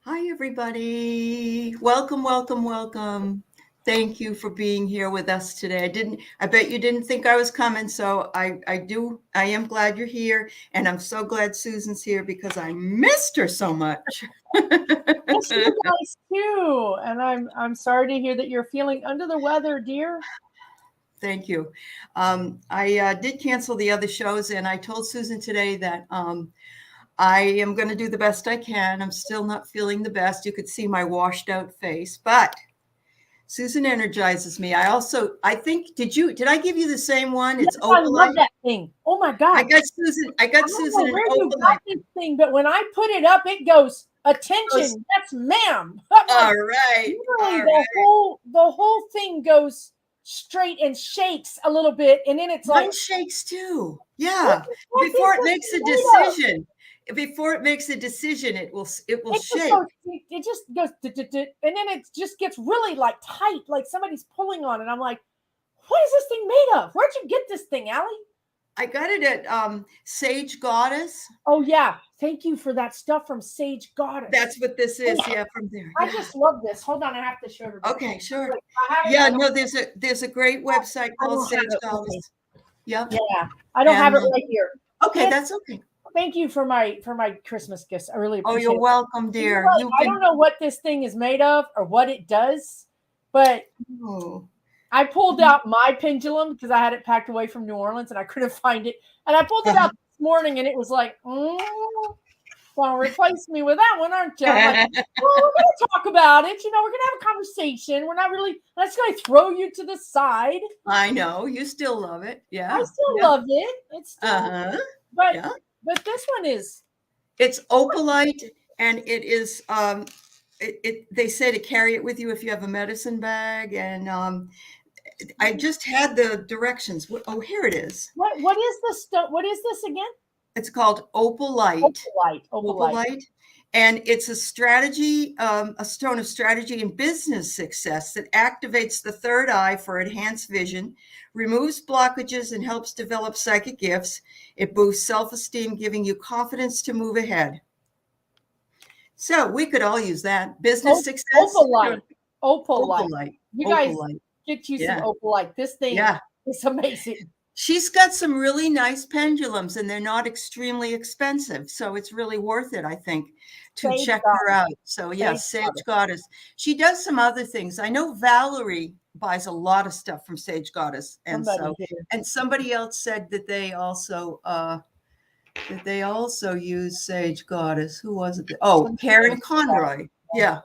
Hi, everybody. Welcome, welcome, welcome. Thank you for being here with us today. I bet you didn't think I was coming. So I am glad you're here. And I'm so glad Susan's here because I missed her so much. Yes, you guys too. And I'm sorry to hear that you're feeling under the weather, dear. Thank you. I did cancel the other shows, and I told Susan today that I am going to do the best I can. I'm still not feeling the best. You could see my washed out face, but Susan energizes me. I think, did I give you the same one? Yes, It's I love opalite. that thing. Oh my God. I got Susan I don't Susan know an where you got opalite. this thing, but when I put it up, it goes, attention, yes, ma'am. I'm like, All right. literally All right. the whole thing goes straight and shakes a little bit, and then it's like, Mine shakes too. what, Yeah. what is Before it this makes a made of? decision. Before it makes a decision, it will It just shake. goes, it just goes, and then it just gets really like tight, like somebody's pulling on it. I'm like, what is this thing made of? Where'd you get this thing, Allie? I got it at Sage Goddess. Oh yeah, thank you for that stuff from Sage Goddess. That's what this is. Yeah, from there. I Yeah. just love this. Hold on, I have to show her. Okay, sure. Wait, I have it. Yeah, no, there's a great website I called don't have Sage it. Goddess. Yep. Yeah, I don't have it And right here. okay, And that's okay. thank you for my Christmas gifts. I really Oh, appreciate you're it. welcome, You know dear. what? You've I been don't know what this thing is made of or what it does, but oh. I pulled out my pendulum because I had it packed away from New Orleans and I couldn't find it. And I pulled it out this morning and it was like, well, replace me with that one, aren't you? I'm like, well, we're going to talk about it. We're going to have a conversation. We're not really, let's going to throw you to the side. I know you still love it. Yeah. I still love it. It's still, but yeah. but this one is. It's opalite, and it is they say to carry it with you if you have a medicine bag, and I just had the directions. Oh, here it is. What is this stuff? What is this again? It's called opalite. Opalite. And it's a strategy, a stone of strategy and business success that activates the third eye for enhanced vision, removes blockages, and helps develop psychic gifts. It boosts self-esteem, giving you confidence to move ahead. So we could all use that. Business success. Opalite. You guys get you some opalite. This thing is amazing. She's got some really nice pendulums, and they're not extremely expensive. So it's really worth it, I think, to check her out. So Sage Goddess. She does some other things. I know Valerie buys a lot of stuff from Sage Goddess. And somebody else said that they also use Sage Goddess. Who was it? Oh, Karen Conroy. Yeah.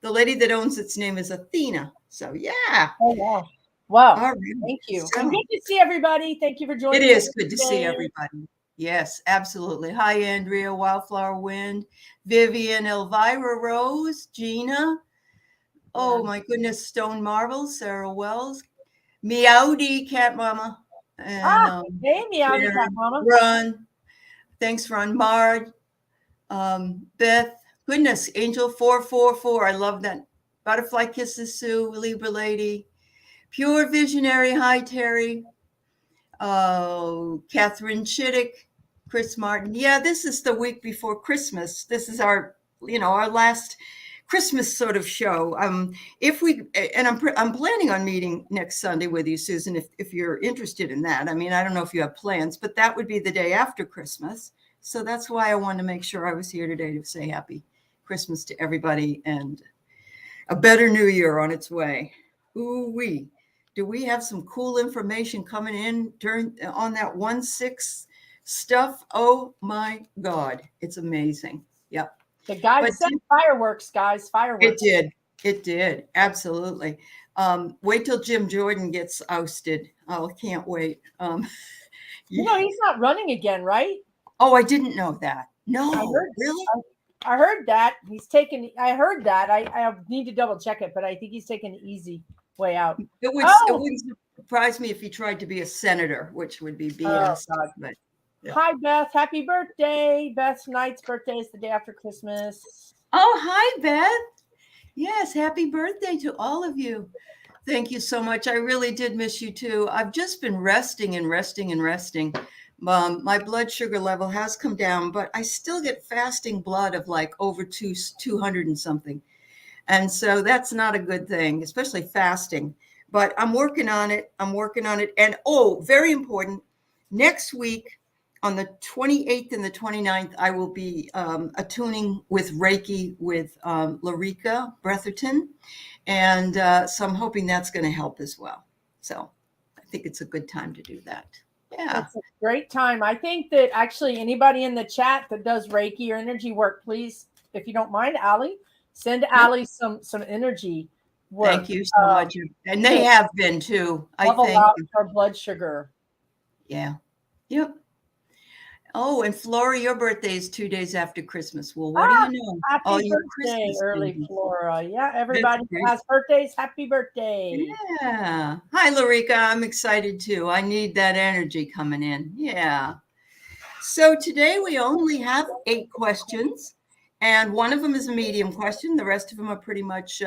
The lady that owns its name is Athena. So yeah. Oh wow. Wow. Right. Thank you. So, and good to see everybody. Thank you for joining us. It is good to see everybody. Yes, absolutely. Hi, Andrea, Wildflower Wind, Vivian, Elvira Rose, Gina. Oh, my goodness. Stone Marble, Sarah Wells, Meowdy, Cat Mama. And, hey, Meowdy, Cat Mama. Run. Thanks, Ron. Marge, Beth. Goodness, Angel 444. I love that. Butterfly Kisses Sue, Libra Lady. Pure Visionary, hi Terry. Catherine Chittick, Chris Martin. Yeah, this is the week before Christmas. This is our last Christmas sort of show. I'm planning on meeting next Sunday with you, Susan, if you're interested in that. I mean, I don't know if you have plans, but that would be the day after Christmas. So that's why I wanted to make sure I was here today to say happy Christmas to everybody and a better new year on its way. Ooh-wee. Do we have some cool information coming in on that 1/6 stuff? Oh my God, it's amazing. Yep. The guy said fireworks, guys, fireworks. It did. Absolutely. Wait till Jim Jordan gets ousted. Oh, can't wait. He's not running again, right? Oh, I didn't know that. No, really? I heard that he's taken. I heard that. I need to double check it, but I think he's taking the easy way out. It wouldn't surprise me if he tried to be a senator, which would be BS. But, yeah. Hi, Beth. Happy birthday. Beth Knight's birthday is the day after Christmas. Oh, hi, Beth. Yes, happy birthday to all of you. Thank you so much. I really did miss you too. I've just been resting and resting and resting. My blood sugar level has come down, but I still get fasting blood of like over 200 and something. And so that's not a good thing, especially fasting. But I'm working on it. And oh, very important, next week on the 28th and the 29th, I will be attuning with Reiki with Larika Bretherton. And so I'm hoping that's going to help as well. So I think it's a good time to do that. Yeah. It's a great time. I think that actually anybody in the chat that does Reiki or energy work, please, if you don't mind, Allie, send Allie some energy work. Thank you so much. And they have been too. I level out her blood sugar. Yeah. Yep. Oh, and Flora, your birthday is 2 days after Christmas. Well, what do you know? Happy birthday, early babies. Flora. Yeah, everybody who has birthdays, happy birthday. Yeah. Hi, Larika. I'm excited too. I need that energy coming in. Yeah. So today we only have 8 questions, and one of them is a medium question. The rest of them are pretty much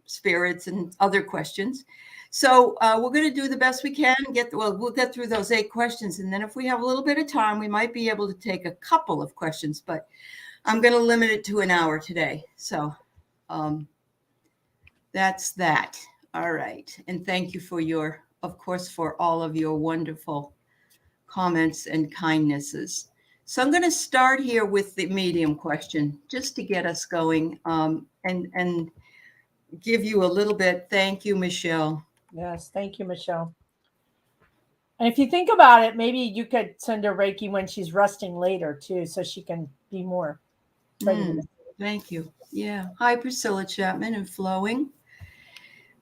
spirits and other questions. So we're going to do the best we can. We'll get through those 8 questions, and then if we have a little bit of time, we might be able to take a couple of questions. But I'm going to limit it to an hour today. So that's that. All right, and thank you for for all of your wonderful comments and kindnesses. So I'm going to start here with the medium question, just to get us going, and give you a little bit. Thank you, Michelle. Yes, thank you, Michelle. And if you think about it, maybe you could send her Reiki when she's resting later too, so she can be more ready. Thank you. Yeah. Hi, Priscilla Chapman and Flowing.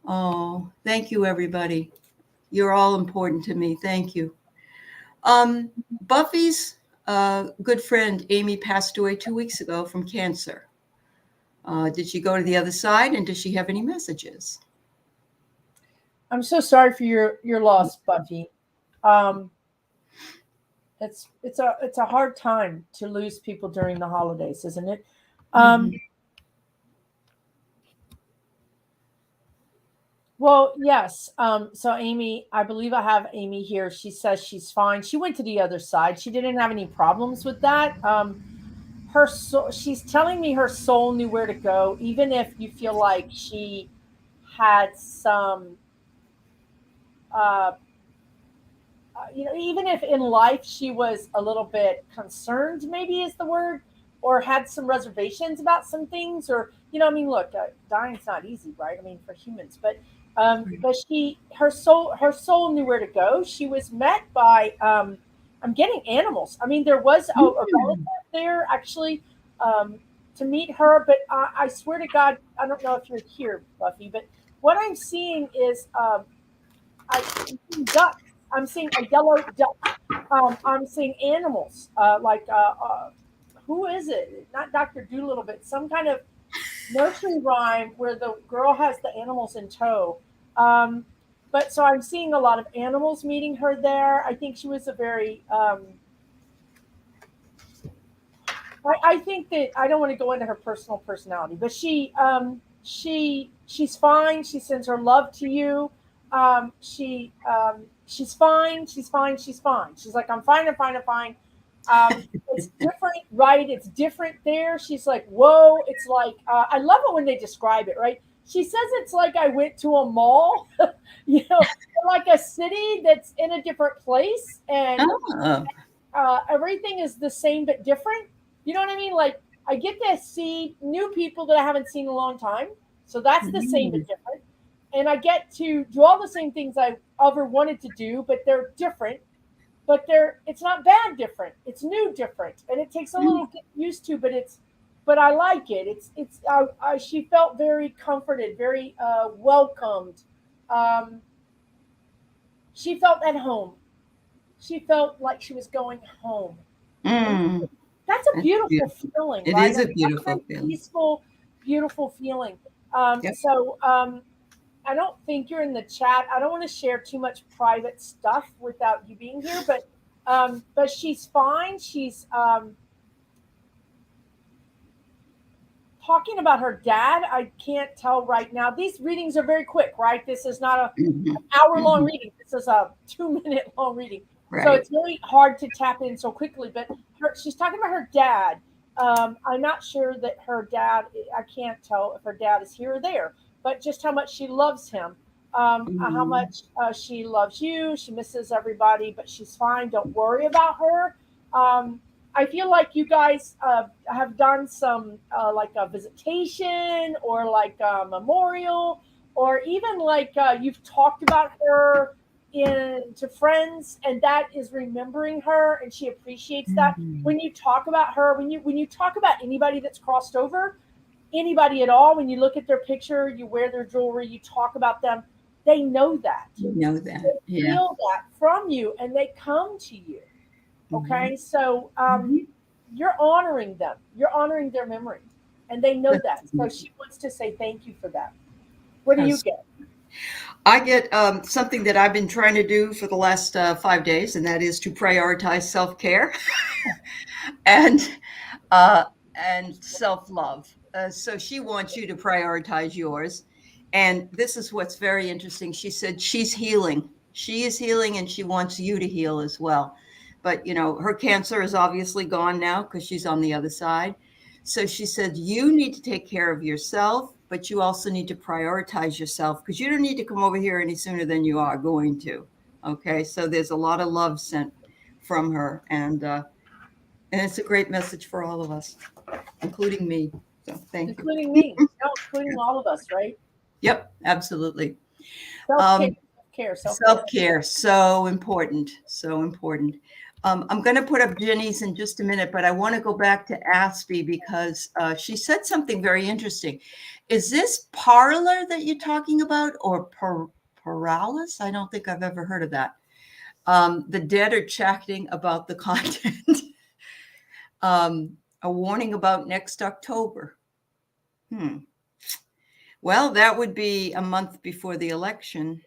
Oh, thank you, everybody. You're all important to me. Thank you. Buffy's good friend Amy passed away 2 weeks ago from cancer. Did she go to the other side, and does she have any messages? I'm so sorry for your loss, Buffy. It's a hard time to lose people during the holidays, isn't it? Well, yes. So Amy, I believe I have Amy here. She says she's fine. She went to the other side. She didn't have any problems with that. Her soul, she's telling me her soul knew where to go, even if you feel like she had some, even if in life she was a little bit concerned, maybe is the word, or had some reservations about some things, or look, dying's not easy, right? I mean, for humans, but her soul knew where to go. She was met by I'm getting animals. I mean, there was a relative there actually to meet her, but I swear to God, I don't know if you're here, Buffy, but what I'm seeing is I'm seeing ducks. I'm seeing a yellow duck. I'm seeing animals who is it? Not Dr. Doolittle, but some kind of nursery rhyme where the girl has the animals in tow. But so I'm seeing a lot of animals meeting her there. I think she was a very, I think that I don't want to go into her personal personality, but she's fine. She sends her love to you. She's fine. She's fine. She's fine. She's like, I'm fine. It's different, right? It's different there. She's like, whoa. It's like, I love it when they describe it, right? She says it's like I went to a mall, like a city that's in a different place, and everything is the same but different. You know what I mean? Like, I get to see new people that I haven't seen in a long time. So that's the same but different. And I get to do all the same things I ever wanted to do, but they're different. But it's not bad different. It's new different. And it takes a little getting used to, but I like it. She felt very comforted, very welcomed. She felt at home. She felt like she was going home. That's a beautiful feeling. It is a beautiful feeling. Peaceful, beautiful feeling. So I don't think you're in the chat. I don't want to share too much private stuff without you being here, but she's fine. She's talking about her dad. I can't tell right now. These readings are very quick, right? This is not an hour-long reading. This is a 2-minute long reading. So it's really hard to tap in so quickly. But she's talking about her dad. I'm not sure that her dad, I can't tell if her dad is here or there, but just how much she loves him, how much she loves you. She misses everybody, but she's fine. Don't worry about her. I feel like you guys have done some like a visitation or like a memorial, or even like you've talked about her to friends, and that is remembering her, and she appreciates that. When you talk about her, when you talk about anybody that's crossed over, anybody at all, when you look at their picture, you wear their jewelry, you talk about them, they know that. They feel that from you, and they come to you. Okay, so you're honoring them. You're honoring their memory, and they know that. So she wants to say thank you for that. What do you get? I get something that I've been trying to do for the last 5 days, and that is to prioritize self-care and self-love. So she wants you to prioritize yours. And this is what's very interesting. She said she's healing. She is healing, and she wants you to heal as well. But, her cancer is obviously gone now because she's on the other side. So she said, you need to take care of yourself, but you also need to prioritize yourself, because you don't need to come over here any sooner than you are going to. Okay. So there's a lot of love sent from her. And it's a great message for all of us, including me. So thank you. Including me. No, including all of us, right? Yep, absolutely. Self-care. So important. So important. I'm going to put up Jenny's in just a minute, but I want to go back to Aspie because she said something very interesting. Is this parlor that you're talking about, or paralysis? I don't think I've ever heard of that. The dead are chatting about the content. A warning about next October. Well, that would be a month before the election.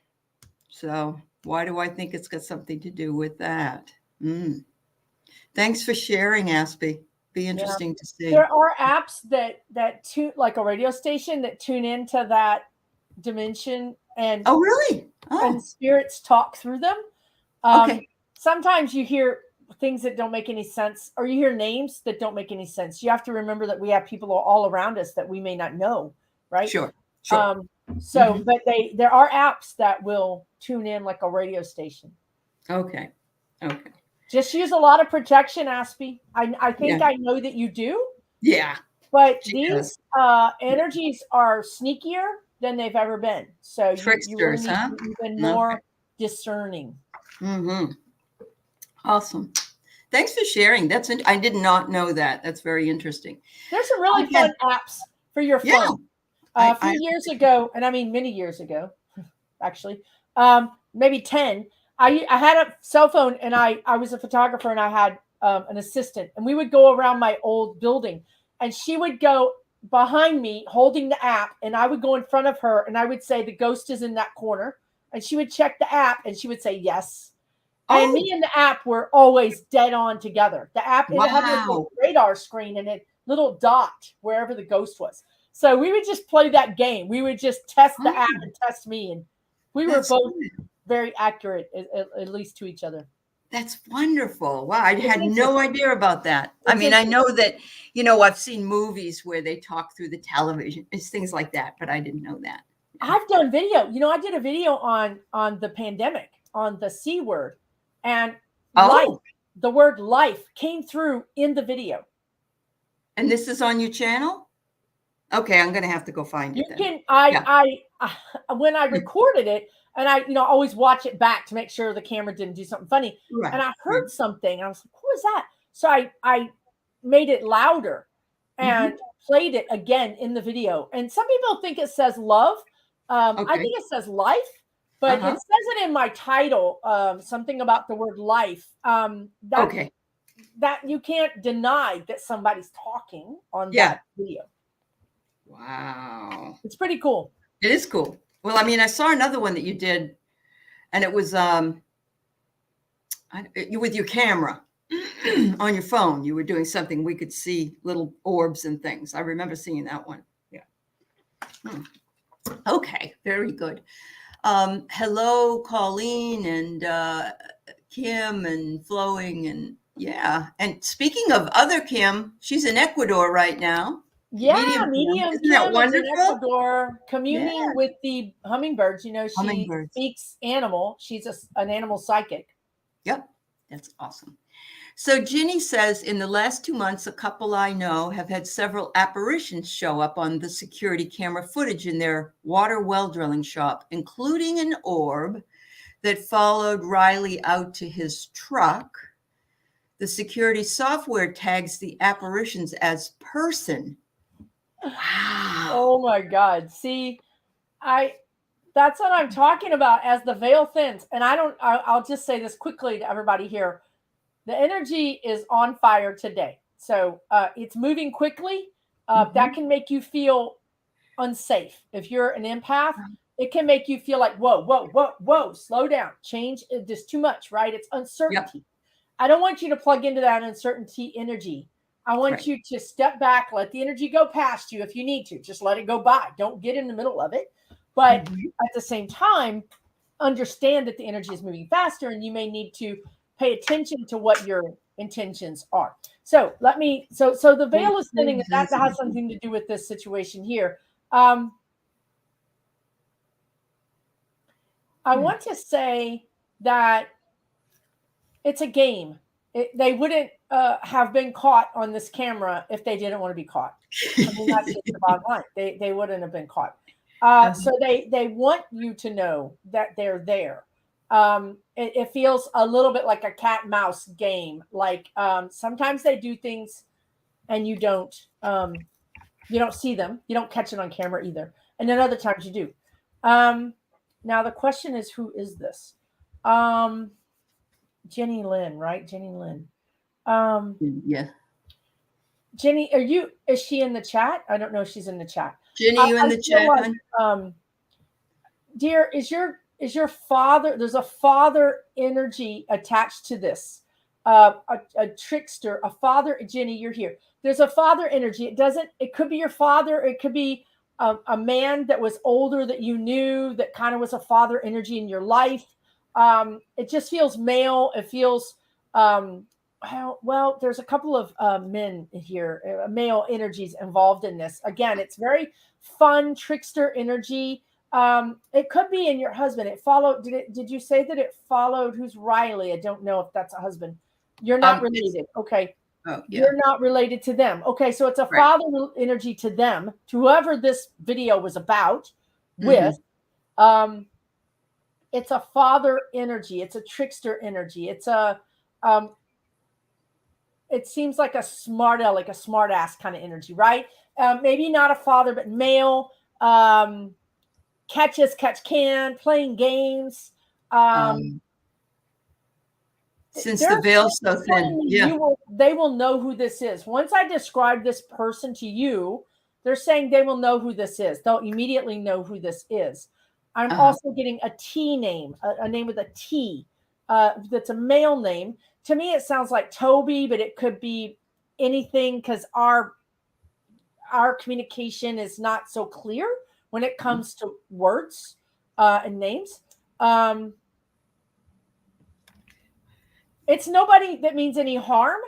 So why do I think it's got something to do with that? Thanks for sharing, Aspie. Be interesting to see. There are apps that tune, like a radio station, that tune into that dimension, and really? And spirits talk through them. Okay. Sometimes you hear things that don't make any sense, or you hear names that don't make any sense. You have to remember that we have people all around us that we may not know, right? Sure. But there are apps that will tune in like a radio station. Okay. Just use a lot of protection, Aspie. I think I know that you do. Yeah. But these energies are sneakier than they've ever been. So you really need to be even more discerning. Awesome. Thanks for sharing. I did not know that. That's very interesting. There's some really fun apps for your phone. A few years ago, and I mean many years ago, actually, maybe 10, I had a cell phone, and I was a photographer, and I had an assistant, and we would go around my old building, and she would go behind me holding the app, and I would go in front of her, and I would say, the ghost is in that corner, and she would check the app, and she would say yes. And me and the app were always dead on together. The app, it had a radar screen and a little dot wherever the ghost was. So we would just play that game. We would just test the app and test me. And we were both very accurate, at least to each other. That's wonderful. Wow. I had no idea about that. I mean, I know that, I've seen movies where they talk through the television. It's things like that, but I didn't know that. I've done video. I did a video on the pandemic, on the C word. And life, the word life came through in the video. And this is on your channel? Okay, I'm going to have to go find it. When I recorded it, and I always watch it back to make sure the camera didn't do something funny. Right. And I heard something, and I was like, what was that? So I made it louder and played it again in the video. And some people think it says love. I think it says life. But it says it in my title, something about the word life. That you can't deny that somebody's talking on that video. Wow. It's pretty cool. It is cool. Well, I mean, I saw another one that you did, and it was with your camera on your phone. You were doing something. We could see little orbs and things. I remember seeing that one. Yeah. Okay. Very good. Hello, Colleen and Kim and flowing and yeah. And speaking of other Kim, she's in Ecuador right now. Yeah, Medium Kim. Isn't that Kim is in wonderful? Ecuador communing Yeah. with the hummingbirds. You know, she Hummingbirds. speaks animal. She's an animal psychic. Yep. That's awesome. So Ginny says, in the last 2 months, a couple I know have had several apparitions show up on the security camera footage in their water well drilling shop, including an orb that followed Riley out to his truck. The security software tags the apparitions as person. Wow. Oh my God. See, that's what I'm talking about as the veil thins. And I'll just say this quickly to everybody here. The energy is on fire today. So it's moving quickly. That can make you feel unsafe. If you're an empath, it can make you feel like, whoa, slow down. Change. There's too much, right? It's uncertainty. Yep. I don't want you to plug into that uncertainty energy. I want you to step back, let the energy go past you if you need to. Just let it go by. Don't get in the middle of it. But at the same time, understand that the energy is moving faster and you may need to pay attention to what your intentions are. So so the veil is thinning, and that has something to do with this situation here. I want to say that it's a game. They wouldn't have been caught on this camera if they didn't want to be caught. I mean, that's just the bottom line. They wouldn't have been caught. So they want you to know that they're there. It feels a little bit like a cat and mouse game. Like sometimes they do things and you don't see them. You don't catch it on camera either. And then other times you do. Now the question is, who is this? Jenny Lynn, right? Jenny Lynn. Yeah. Jenny, is she in the chat? I don't know if she's in the chat. Jenny, you in the chat? Like, dear, is your father, there's a father energy attached to this. A trickster, a father. Jenny, you're here. There's a father energy. It could be your father. It could be a man that was older that you knew that kind of was a father energy in your life. It just feels male. It feels, well, there's a couple of men here, male energies involved in this. Again, it's very fun, trickster energy. It could be in your husband. It followed. Did you say that it followed? Who's Riley? I don't know if that's a husband. You're not related. Okay. Oh, yeah. You're not related to them. Okay. So it's a father energy to them, to whoever this video was about with. It's a father energy. It's a trickster energy. It's it seems like a smart aleck, like a smart ass kind of energy, right? Maybe not a father, but male, catch can, playing games. Since the veil's so thin, they will know who this is. Once I describe this person to you, they're saying they will know who this is. They'll immediately know who this is. I'm also getting a T name, a name with a T. That's a male name. To me, it sounds like Toby, but it could be anything because our communication is not so clear when it comes to words and names. It's nobody that means any harm,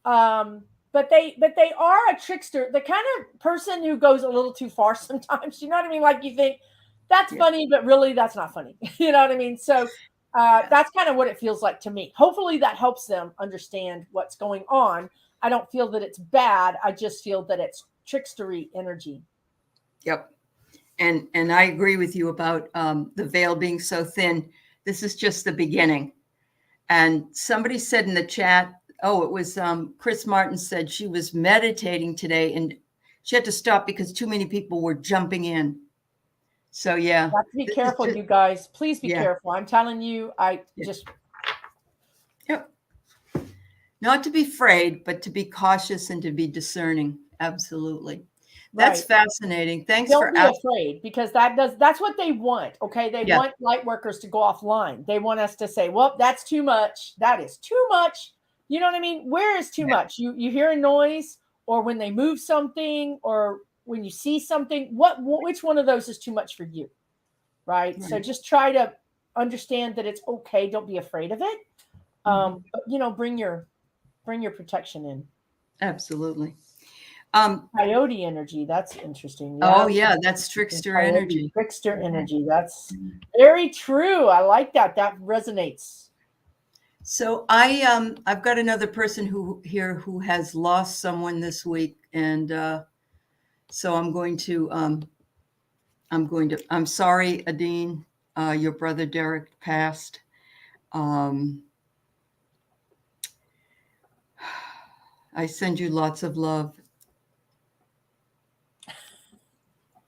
but they are a trickster, the kind of person who goes a little too far sometimes. You know what I mean? Like you think that's funny, but really that's not funny. You know what I mean? So that's kind of what it feels like to me. Hopefully that helps them understand what's going on. I don't feel that it's bad. I just feel that it's trickstery energy. Yep. And I agree with you about the veil being so thin. This is just the beginning. And somebody said in the chat, it was Chris Martin said she was meditating today and she had to stop because too many people were jumping in. So, yeah. You have to be careful, you guys. Please be careful. I'm telling you, Yep. Not to be afraid, but to be cautious and to be discerning. Absolutely. That's fascinating. Thanks for asking. Don't be afraid because that's what they want. Okay. They want light workers to go offline. They want us to say, well, that's too much. That is too much. You know what I mean? Where is too much? You hear a noise or when they move something or when you see something, which one of those is too much for you? Right. So just try to understand that it's okay. Don't be afraid of it. But bring your protection in. Absolutely. Coyote energy, that's interesting. Oh yeah, that's trickster energy. Trickster energy, that's very true. I like that. That resonates. So I've got another person who has lost someone this week, and so I'm sorry, Adeen, your brother Derek passed. I send you lots of love.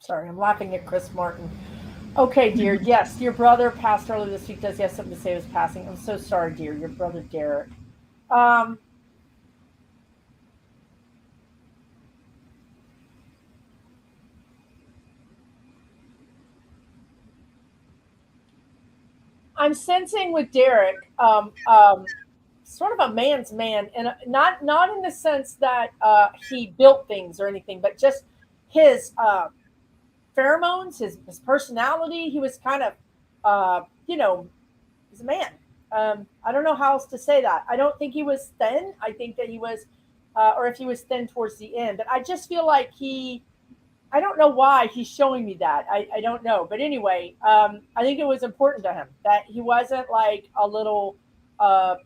Sorry, I'm laughing at Chris Martin. Okay, dear. Yes, your brother passed earlier this week. Does he have something to say of his passing? I'm so sorry, dear. Your brother Derek. I'm sensing with Derek, sort of a man's man, and not in the sense that he built things or anything, but just his pheromones, his personality. He was kind of, he's a man. I don't know how else to say that. I don't think he was thin. I think that he was, or if he was thin towards the end, but I just feel like I don't know why he's showing me that. I don't know. But anyway, I think it was important to him that he wasn't like a little, I'm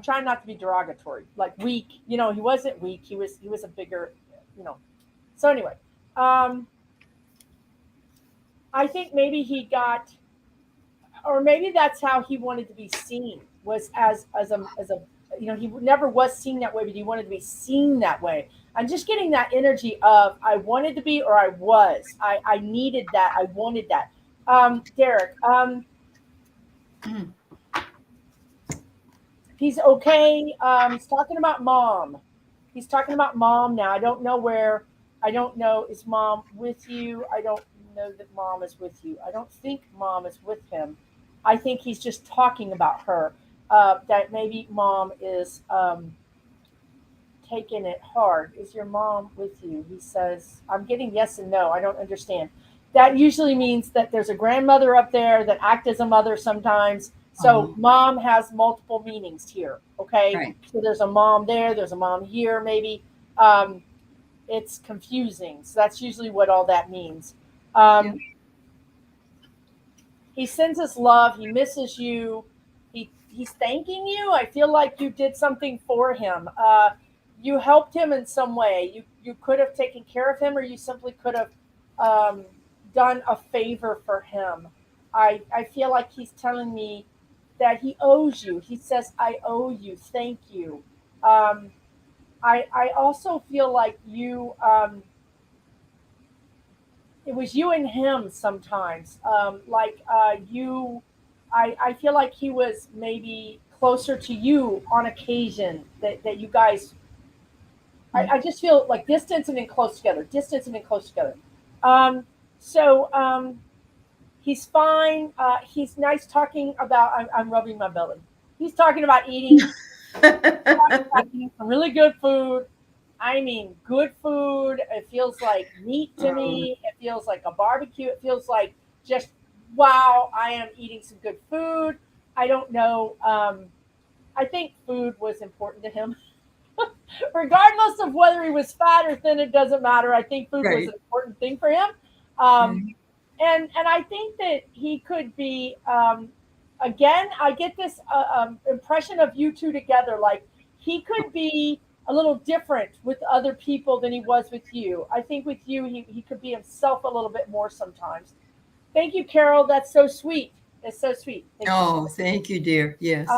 trying not to be derogatory, like weak. He wasn't weak. He was a bigger, So anyway, I think maybe he got, or maybe that's how he wanted to be seen, was as a he never was seen that way, but he wanted to be seen that way. I'm just getting that energy of I wanted to be, or I was. I needed that. I wanted that. Derek, he's okay. He's talking about mom. He's talking about mom now. I don't know where. I don't know. Is mom with you? I don't know that mom is with you. I don't think mom is with him. I think he's just talking about her. That maybe mom is taking it hard. Is your mom with you? He says, I'm getting yes and no. I don't understand. That usually means that there's a grandmother up there that acts as a mother sometimes. So mom has multiple meanings here. Okay. Right. So there's a mom there. There's a mom here, maybe. It's confusing. So that's usually what all that means. Yeah. He sends us love. He misses you. He's thanking you. I feel like you did something for him. You helped him in some way. You could have taken care of him, or you simply could have done a favor for him. I feel like he's telling me that he owes you. He says, I owe you. Thank you. I also feel like you, it was you and him sometimes. I feel like he was maybe closer to you on occasion, that you guys, I just feel like distant and then close together, he's fine. He's nice talking about, I'm rubbing my belly. He's talking about eating, eating some really good food. I mean, good food. It feels like meat to me. It feels like a barbecue. It feels like just, wow, I am eating some good food. I don't know. I think food was important to him. Regardless of whether he was fat or thin, it doesn't matter. I think food was an important thing for him. And I think that he could be, again, I get this impression of you two together. Like he could be a little different with other people than he was with you. I think with you, he could be himself a little bit more sometimes. Thank you, Carol. That's so sweet. It's so sweet. Thank you, dear. Yes.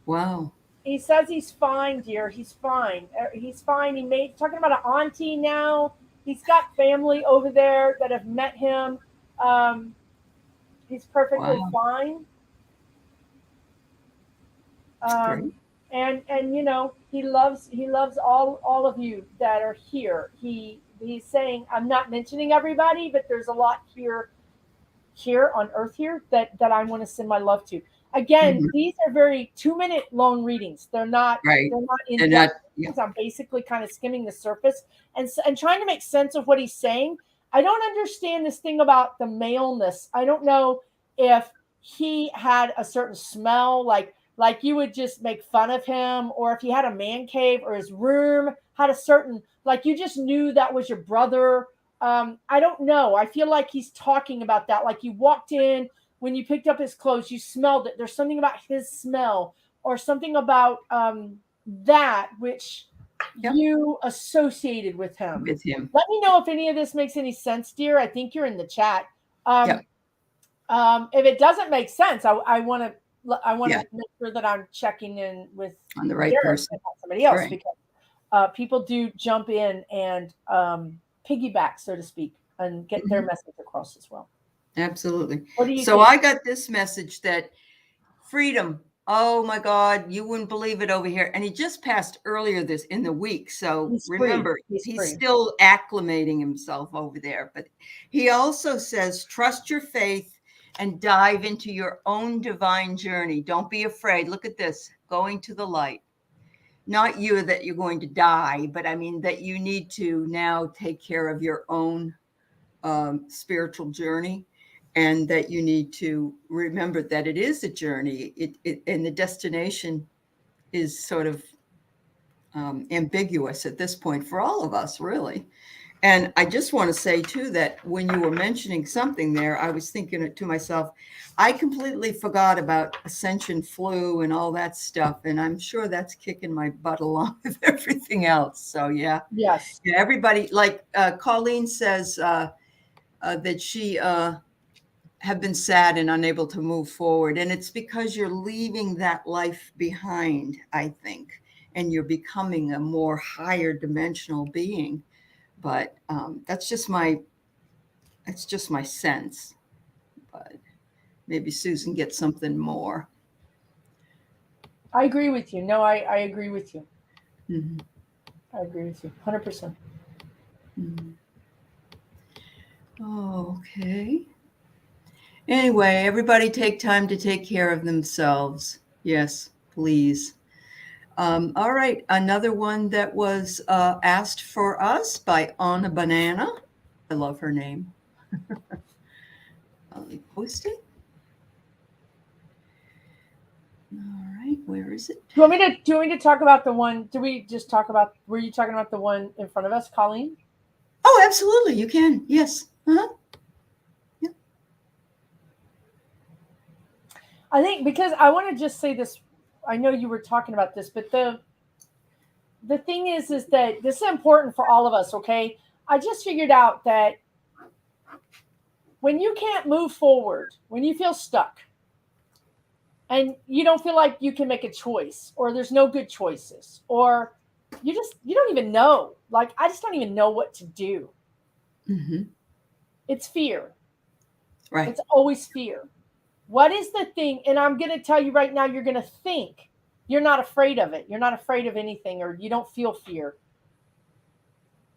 Wow. He says he's fine, dear. He's fine. He's fine. Talking about an auntie now. He's got family over there that have met him. He's perfectly fine. And he loves all of you that are here. He's saying, I'm not mentioning everybody, but there's a lot here on earth here that I want to send my love to. Again, these are very 2-minute long readings. They're not in depth. I'm basically kind of skimming the surface and trying to make sense of what he's saying. I don't understand this thing about the maleness. I don't know if he had a certain smell, like you would just make fun of him, or if he had a man cave or his room had a certain, like you just knew that was your brother. I don't know. I feel like he's talking about that. Like you walked in, when you picked up his clothes, you smelled it. There's something about his smell or something about that which you associated with him. With him. Let me know if any of this makes any sense, dear. I think you're in the chat. If it doesn't make sense, I want to make sure that I'm checking in with on the right person, somebody else, because people do jump in and piggyback, so to speak, and get their message across as well. Absolutely. What do you so think? I got this message that freedom. Oh my God, you wouldn't believe it over here. And he just passed earlier this in the week. So remember, he's still acclimating himself over there. But he also says, trust your faith and dive into your own divine journey. Don't be afraid. Look at this, going to the light. Not you that you're going to die, but I mean that you need to now take care of your own spiritual journey. And that you need to remember that it is a journey. And the destination is sort of ambiguous at this point for all of us, really. And I just want to say, too, that when you were mentioning something there, I was thinking to myself, I completely forgot about ascension flu and all that stuff. And I'm sure that's kicking my butt along with everything else. So, yeah. Yes. Yeah, everybody, like Colleen says that she have been sad and unable to move forward. And it's because you're leaving that life behind, I think, and you're becoming a more higher dimensional being. But that's just my sense. But maybe Susan gets something more. I agree with you. No, I agree with you. Mm-hmm. I agree with you 100%. Mm-hmm. Okay. Anyway, everybody take time to take care of themselves. Yes, please. All right. Another one that was asked for us by Onabana. I love her name. I'll post it. All right. Where is it? Do you want me to talk about the one? Were you talking about the one in front of us, Colleen? Oh, absolutely. You can. Yes. Uh-huh. I think, because I want to just say this, I know you were talking about this, but the thing is that this is important for all of us, okay? I just figured out that when you can't move forward, when you feel stuck, and you don't feel like you can make a choice, or there's no good choices, or you don't even know, like, I just don't even know what to do. Mm-hmm. It's fear. Right. It's always fear. What is the thing? And I'm going to tell you right now, you're going to think you're not afraid of it. You're not afraid of anything, or you don't feel fear.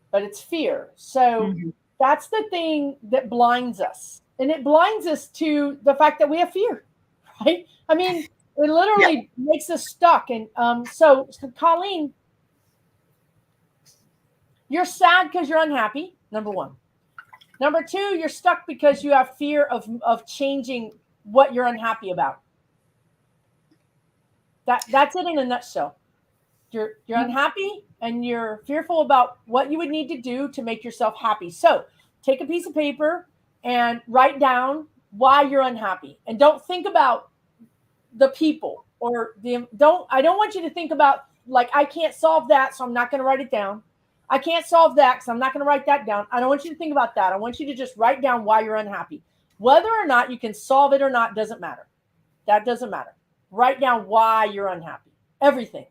But it's fear. So that's the thing that blinds us. And it blinds us to the fact that we have fear, right? I mean, it literally makes us stuck. And so Colleen, you're sad because you're unhappy, number one. Number two, you're stuck because you have fear of changing what you're unhappy about. That's it in a nutshell. You're unhappy and you're fearful about what you would need to do to make yourself happy. So take a piece of paper and write down why you're unhappy. And don't think about the people or I don't want you to think about, like, I can't solve that, so I'm not going to write it down. I can't solve that because I'm not going to write that down. I don't want you to think about that. I want you to just write down why you're unhappy. Whether or not you can solve it or not doesn't matter. That doesn't matter. Write down why you're unhappy. Everything.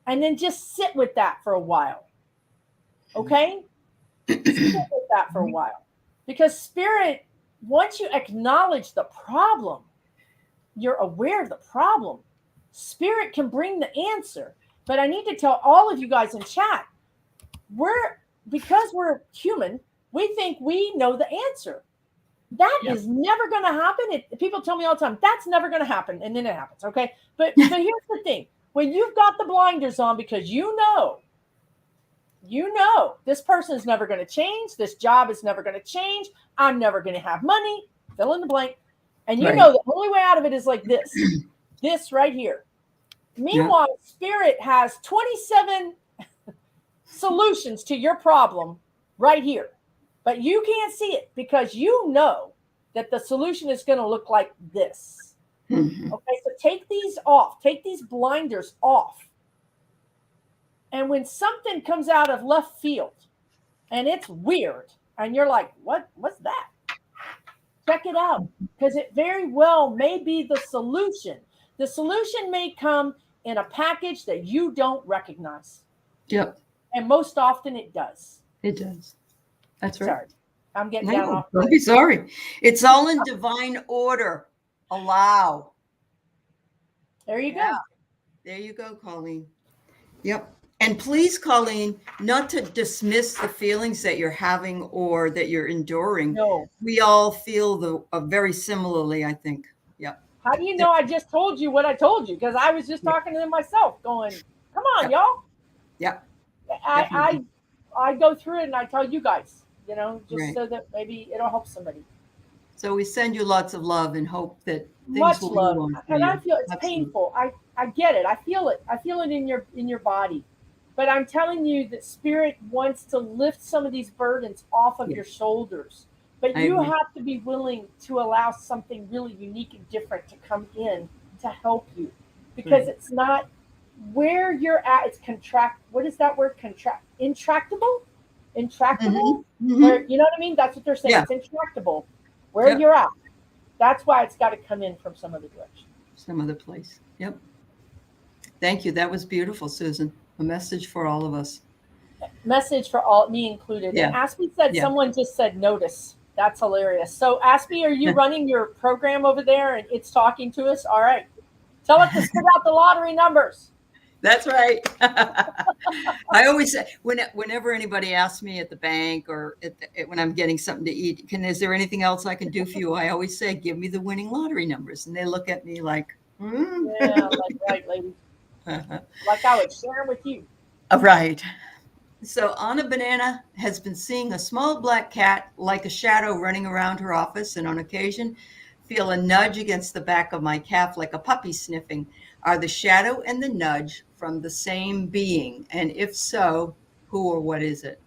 And then just sit with that for a while. Okay? Sit with that for a while. Because spirit, once you acknowledge the problem, you're aware of the problem, spirit can bring the answer. But I need to tell all of you guys in chat, because we're human, we think we know the answer. That is never going to happen. People tell me all the time, that's never going to happen. And then it happens. Okay. But here's the thing. When you've got the blinders on because you know you know, this person is never going to change. This job is never going to change. I'm never going to have money. Fill in the blank. And you know, the only way out of it is like this, this right here. Meanwhile, Spirit has 27 solutions to your problem right here. But you can't see it because you know that the solution is going to look like this. Okay, so take these off. Take these blinders off. And when something comes out of left field and it's weird and you're like, what's that? Check it out, because it very well may be the solution. The solution may come in a package that you don't recognize. Yep. And most often it does. It does. That's right. Sorry. I'm getting down off. Don't be sorry. It's all in divine order. Allow. There you go. There you go, Colleen. Yep. And please, Colleen, not to dismiss the feelings that you're having or that you're enduring. No. We all feel very similarly, I think. Yep. How do you know I just told you what I told you? Because I was just talking to them myself going, come on, y'all. Yep. I go through it and I tell you guys, you know, just so that maybe it'll help somebody. So we send you lots of love and hope that things much will love. go on. And I feel it's painful. I get it. I feel it. I feel it in your body. But I'm telling you that Spirit wants to lift some of these burdens off of your shoulders. But you have to be willing to allow something really unique and different to come in to help you. Because it's not where you're at. It's what is that word? Intractable? Intractable? Where, you know what I mean? That's what they're saying. It's intractable. Where you're at. That's why it's got to come in from some other direction. Some other place. Yep. Thank you. That was beautiful, Susan. A message for all of us. Message for all, me included. Yeah. And Aspie said, someone just said notice. That's hilarious. So Aspie, are you running your program over there and it's talking to us? All right. Tell it to spit out the lottery numbers. That's right. I always say, whenever anybody asks me at the bank or when I'm getting something to eat, is there anything else I can do for you? I always say, give me the winning lottery numbers. And they look at me like, Yeah, like, right, lady. Like I would share them with you. Right. So Onabana has been seeing a small black cat like a shadow running around her office, and on occasion feel a nudge against the back of my calf like a puppy sniffing. Are the shadow and the nudge from the same being? And if so, who or what is it?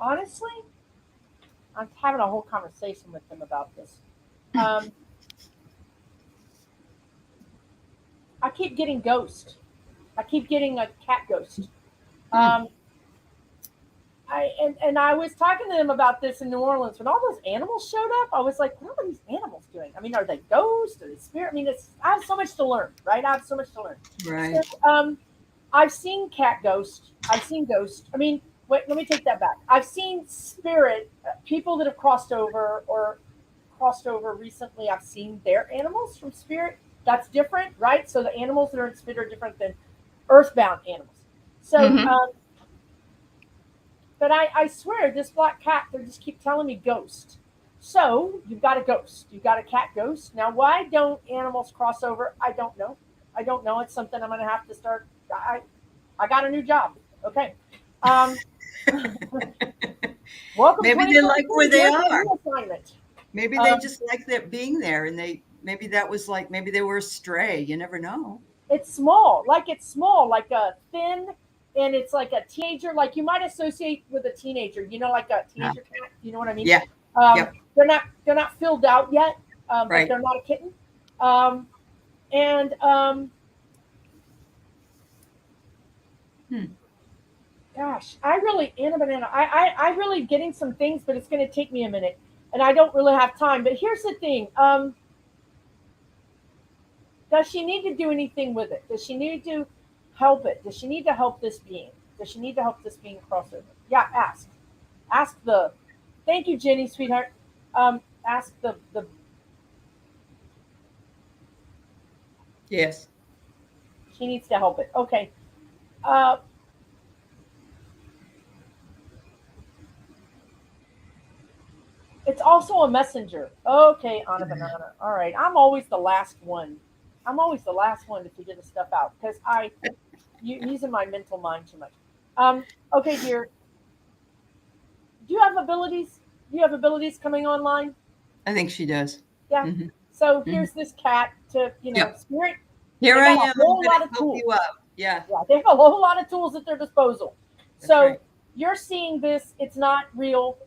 Honestly, I'm having a whole conversation with them about this. I keep getting ghost. I keep getting a cat ghost. I was talking to them about this in New Orleans when all those animals showed up. I was like, what are these animals doing? I mean, are they ghosts? Are they spirit? I mean, I have so much to learn, right? I have so much to learn. Right. So, I've seen cat ghosts. I've seen ghosts. I mean, wait, let me take that back. I've seen spirit, people that have crossed over recently. I've seen their animals from spirit. That's different, right? So the animals that are in spirit are different than earthbound animals. So, but I swear, this black cat, they just keep telling me ghost. So you've got a ghost. You've got a cat ghost. Now, why don't animals cross over? I don't know. It's something I'm going to have to start. I got a new job. Okay. Welcome. Maybe they like where they are. Assignment. Maybe they just like that being there, and maybe they were a stray. You never know. It's small, like a thin, and it's like a teenager. Like you might associate with a teenager. You know, like a teenager cat. You know what I mean? Yeah. They're not filled out yet, but they're not a kitten. Gosh, I really getting some things, but it's going to take me a minute, and I don't really have time. But here's the thing: does she need to do anything with it? Does she need to help it? Does she need to help this being? Does she need to help this being cross over? Yeah, ask the. Thank you, Jenny, sweetheart. Ask the. Yes. She needs to help it. Okay. It's also a messenger. Okay, Onabana. All right. I'm always the last one. I'm always the last one to figure this stuff out because you're using my mental mind too much. Okay, dear. Do you have abilities? Do you have abilities coming online? I think she does. Yeah. Mm-hmm. So Mm-hmm. here's this cat to, Yep. spirit. Here They I got am. a I'm whole going lot to of help tools. you out. Yeah. Yeah, they have a whole lot of tools at their disposal. That's So right. you're seeing this. It's not real.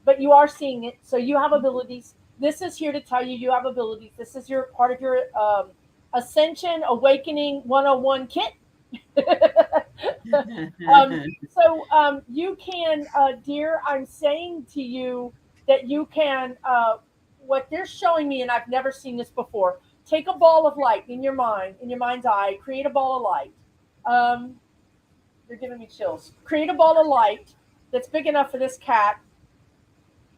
But you are seeing it. So you have abilities. This is here to tell you have abilities. This is your part of your Ascension Awakening 101 kit. You can, dear, I'm saying to you that you can, what they're showing me, and I've never seen this before, take a ball of light in your mind's eye, create a ball of light. You're giving me chills. Create a ball of light that's big enough for this cat.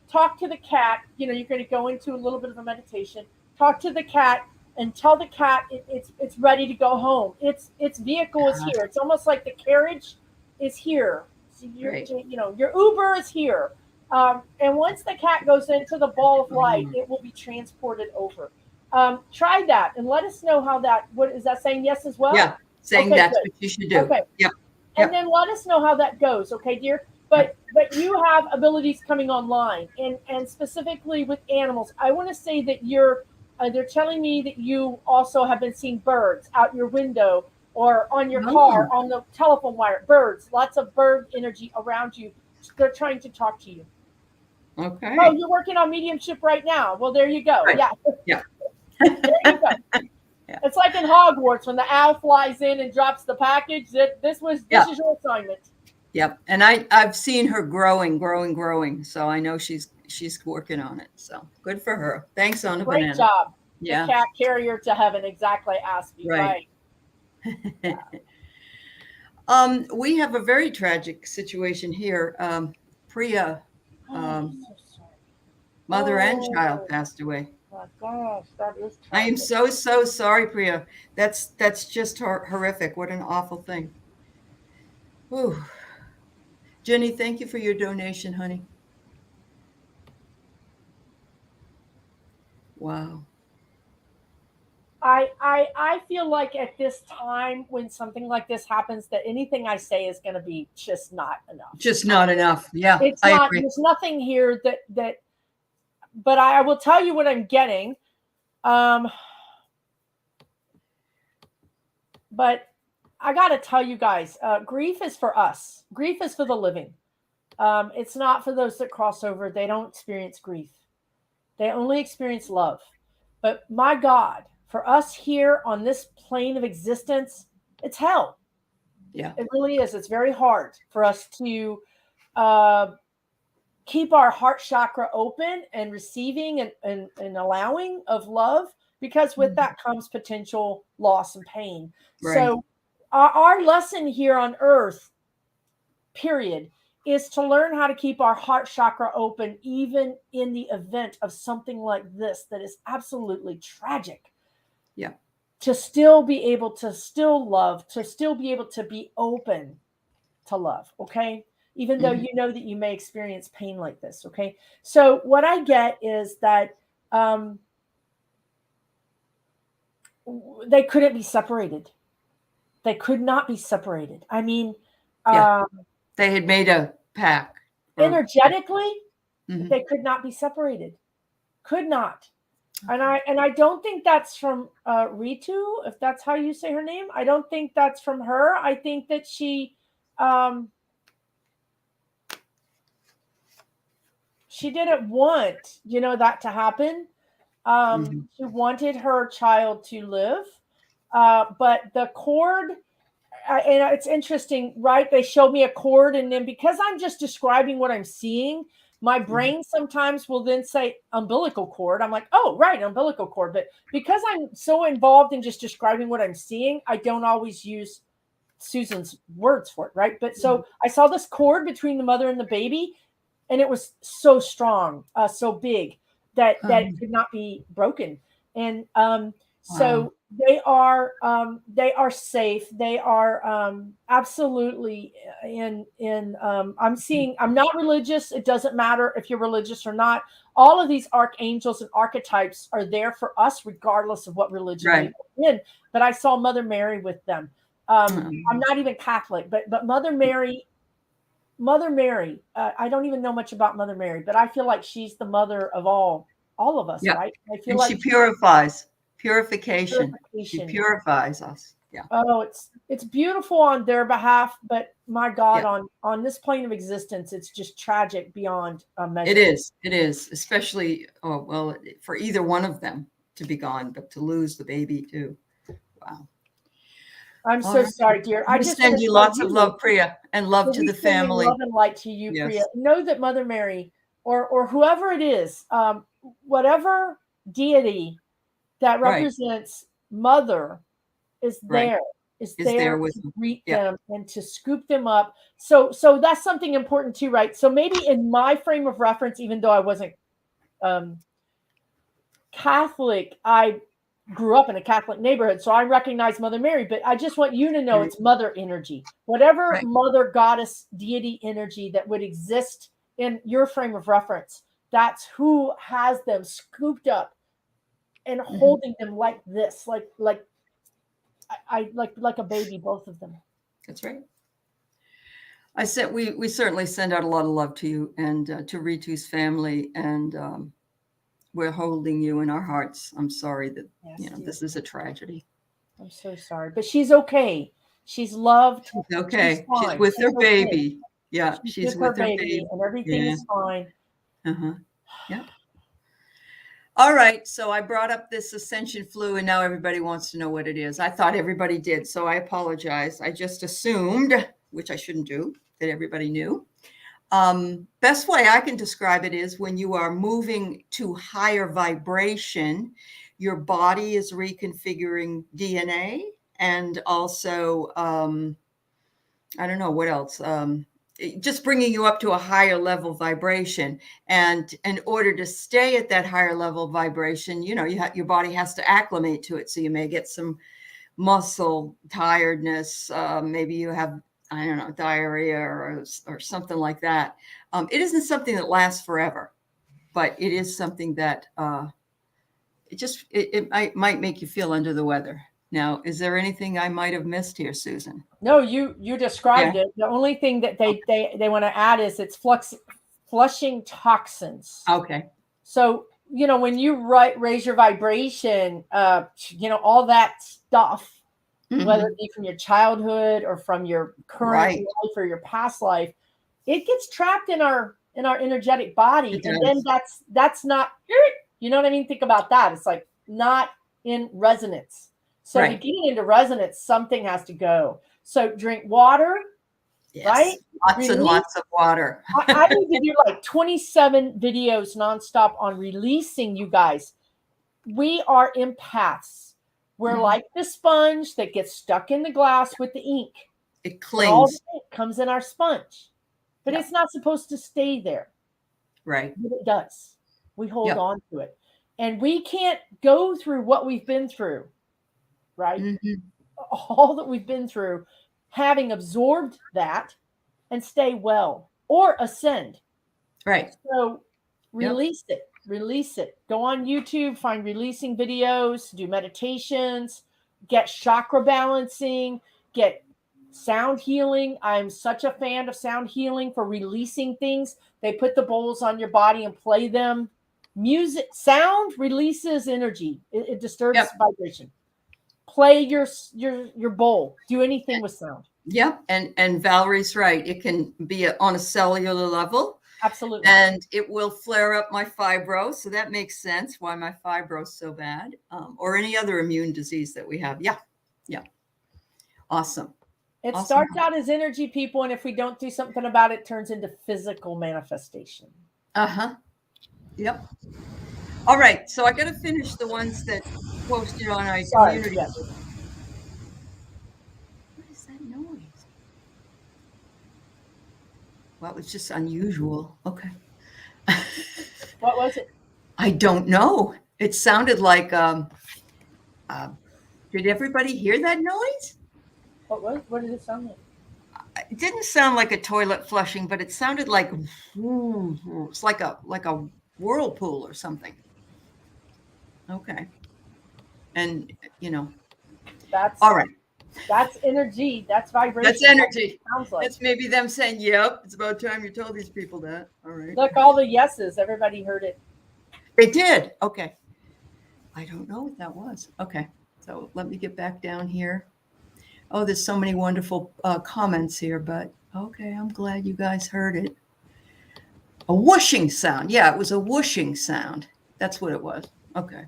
Talk to the cat. You're going to go into a little bit of a meditation. Talk to the cat and tell the cat it's ready to go home. Its vehicle is here. It's almost like the carriage is here. So your Uber is here. And once the cat goes into the ball of light, it will be transported over. Try that and let us know how that. What is that saying? Yes, as well. Yeah, saying okay, that's good. what you should do. Okay. Yep. And then let us know how that goes, okay, dear? But you have abilities coming online, and specifically with animals. I want to say that they're telling me that you also have been seeing birds out your window or on your car, on the telephone wire. Birds, lots of bird energy around you. They're trying to talk to you. Okay. Oh, you're working on mediumship right now. Well, there you go. Right. Yeah. Yeah. There you go. Yeah. It's like in Hogwarts when the owl flies in and drops the package. This is your assignment. Yep. And I've seen her growing. So I know she's working on it. So good for her. Thanks, Onabana. Great job. Yeah. The cat carrier to heaven. Exactly. Asked me. Right. Yeah. We have a very tragic situation here. Priya, mother and child passed away. My gosh, that is tragic. I am so sorry, Priya. That's just horrific. What an awful thing. Whew. Jenny, thank you for your donation, honey. Wow. I feel like at this time when something like this happens that anything I say is going to be just not enough. Just not enough. Yeah. It's I not. agree. There's nothing here that. But I will tell you what I'm getting. But I got to tell you guys, grief is for us. Grief is for the living. It's not for those that cross over. They don't experience grief. They only experience love. But my God, for us here on this plane of existence, it's hell. Yeah. It really is. It's very hard for us to keep our heart chakra open and receiving and allowing of love, because with that comes potential loss and pain. Right. So our lesson here on earth, period, is to learn how to keep our heart chakra open, even in the event of something like this that is absolutely tragic. Yeah. To still be able to still love, to still be able to be open to love. Okay. Even though you know that you may experience pain like this. Okay. So what I get is that they couldn't be separated. They could not be separated. I mean, they had made a pact. Energetically, they could not be separated. Could not. And I don't think that's from Ritu, if that's how you say her name. I don't think that's from her. I think that she didn't want, that to happen. She wanted her child to live. But the cord, and it's interesting, right? They showed me a cord, and then because I'm just describing what I'm seeing, my brain sometimes will then say umbilical cord. I'm like, oh, right, umbilical cord. But because I'm so involved in just describing what I'm seeing, I don't always use Susan's words for it, right? But so I saw this cord between the mother and the baby, and it was so strong, so big that it could not be broken. And so They are safe. They are absolutely I'm not religious. It doesn't matter if you're religious or not. All of these archangels and archetypes are there for us, regardless of what religion Right. we're in. But I saw Mother Mary with them. I'm not even Catholic, but Mother Mary, I don't even know much about Mother Mary, but I feel like she's the mother of all of us, Yeah. right? I feel And like she purifies. Purification. She purification. purifies us. Yeah. Oh, it's beautiful on their behalf, but my God, Yeah. on this plane of existence, it's just tragic beyond measure. It is. It is. Especially, for either one of them to be gone, but to lose the baby too. Wow. I'm All so right. sorry, dear. I We just send want to you tell lots of you, love, Priya, and love to we the send you family. love and light to you, Yes. Priya. Know that Mother Mary or whoever it is, whatever deity that Right. represents Mother is Right. there. Is there with to them. greet Yeah. them and to scoop them up. So that's something important too, right? So maybe in my frame of reference, even though I wasn't Catholic, I grew up in a Catholic neighborhood, so I recognize Mother Mary, but I just want you to know it's mother energy. Whatever Right. mother, goddess, deity energy that would exist in your frame of reference, that's who has them scooped up and holding them like this, like a baby, both of them. That's right. We certainly send out a lot of love to you and to Ritu's family, and we're holding you in our hearts. I'm sorry that this is a tragedy. I'm so sorry, but she's okay. She's loved. She's okay. She's with her baby. Yeah, she's with her baby, and everything is fine. Yeah. All right. So I brought up this ascension flu, and now everybody wants to know what it is. I thought everybody did, so I apologize. I just assumed, which I shouldn't do, that everybody knew. Best way I can describe it is when you are moving to higher vibration, your body is reconfiguring DNA, and also, I don't know what else, just bringing you up to a higher level vibration. And in order to stay at that higher level vibration, your body has to acclimate to it. So you may get some muscle tiredness. Maybe you have, I don't know, diarrhea or something like that. It isn't something that lasts forever, but it is something that it might make you feel under the weather. Now, is there anything I might have missed here, Susan? No, you described it. The only thing that they want to add is it's flushing toxins. Okay. So, when you raise your vibration, all that stuff, whether it be from your childhood or from your current life or your past life, it gets trapped in our energetic body. And then that's not, you know what I mean? Think about that. It's like not in resonance. So to get into resonance, something has to go. So drink water, right? Lots and lots of water. I need to do like 27 videos nonstop on releasing, you guys. We are empaths. We're like the sponge that gets stuck in the glass with the ink. It clings. All the ink comes in our sponge. But it's not supposed to stay there. Right. But it does. We hold on to it. And we can't go through what we've been through. Right? All that we've been through, having absorbed that and stay well or ascend. Right. So release it. Go on YouTube, find releasing videos, do meditations, get chakra balancing, get sound healing. I'm such a fan of sound healing for releasing things. They put the bowls on your body and play them. Sound releases energy. It disturbs vibration. Play your bowl. Do anything with sound. Yep. And Valerie's right. It can be on a cellular level. Absolutely. And it will flare up my fibro. So that makes sense why my fibro is so bad, or any other immune disease that we have. Yeah. Yeah. Awesome. It starts out as energy, people. And if we don't do something about it, turns into physical manifestation. Yep. All right. So I got to finish the ones that posted on our community. Yes. What is that noise? Well, it was just unusual. Okay. What was it? I don't know. It sounded like Did everybody hear that noise? What did it sound like? It didn't sound like a toilet flushing, but it sounded like it's like a whirlpool or something. Okay. And That's all right. That's energy. That's vibration. That's energy. Sounds like. That's maybe them saying, "Yep, it's about time you told these people that." All right. Look, all the yeses. Everybody heard it. They did. Okay. I don't know what that was. Okay. So let me get back down here. Oh, there's so many wonderful comments here, but okay, I'm glad you guys heard it. A whooshing sound. Yeah, it was a whooshing sound. That's what it was. Okay.